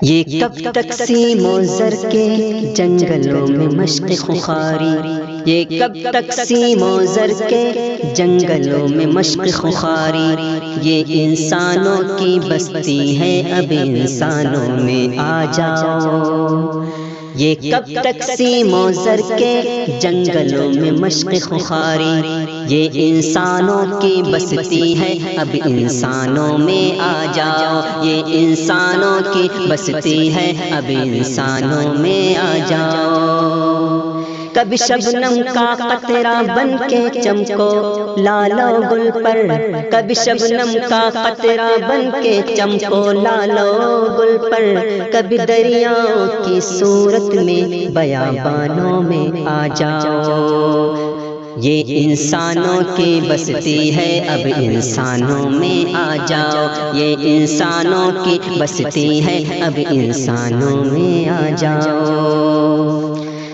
یہ کب تقسیم و زر کے جنگلوں میں مشق خخاری، یہ کب تقسیم و زر کے جنگلوں میں مشق خخاری، یہ انسانوں کی بستی ہے اب انسانوں میں آ جاؤ۔ یہ کب تقسیم و زر کے جنگلوں میں مشق خخاری، یہ انسانوں کی بستی ہے اب انسانوں میں آ جاؤ۔ یہ انسانوں کی بستی ہے اب انسانوں میں آ جاؤ۔ کبھی شبنم کا قطرہ بن کے چمکو لالو گل پر، کبھی شبنم کا قطرہ بن کے چمکو لالو گل پر، کبھی دریاؤں کی صورت میں بیابانوں میں آ جاؤ۔ یہ انسانوں کی بستی ہے اب انسانوں میں آ جاؤ۔ یہ انسانوں کی بستی ہے اب انسانوں میں آ جاؤ۔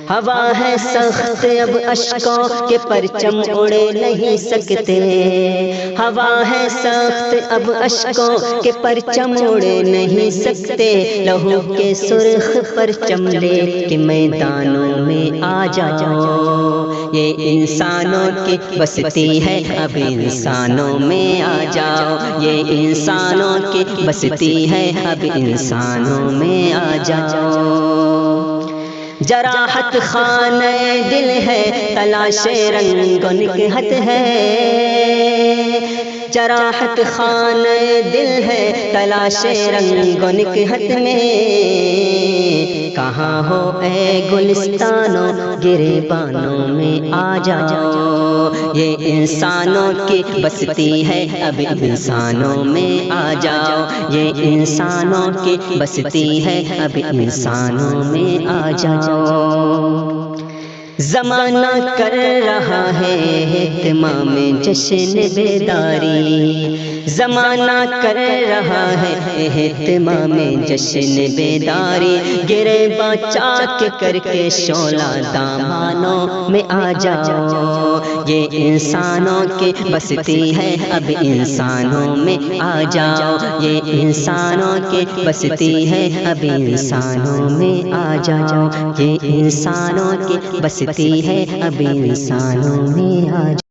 ہوا ہے سخت اب اشکوں کے پرچم اڑے نہیں سکتے، ہوا ہے سخت اب اشکوں کے پرچم اڑے نہیں سکتے، لہو کے سرخ پرچم لے کے میدانوں میں آ جاؤ۔ یہ انسانوں کی بستی ہے اب انسانوں میں آ جاؤ۔ یہ انسانوں کی بستی ہے اب انسانوں میں آ جاؤ۔ جراحت خانہ دل ہے تلاش رنگ و نکہت ہے، جراحت خانہ دل ہے تلاش رنگ و نکہت میں، کہاں ہو اے گلستانوں گریبانوں میں آ جاؤ۔ یہ انسانوں کی بستی ہے اب انسانوں میں آ جاؤ۔ یہ انسانوں کی بستی ہے اب انسانوں میں آ جاؤ۔ زمانہ کر رہا ہے اہتمام جشن بیداری، زمانہ کر رہا ہے اہتمام جشن بیداری، گریباں چاک کر کے شعلہ دامانوں میں آ جاؤ۔ یہ انسانوں کی بستی ہے اب انسانوں میں آ جاؤ۔ یہ انسانوں کی بستی ہے اب انسانوں میں آ جاؤ۔ یہ انسانوں کی بستی ہے اب انسانوں میں آ جاؤ۔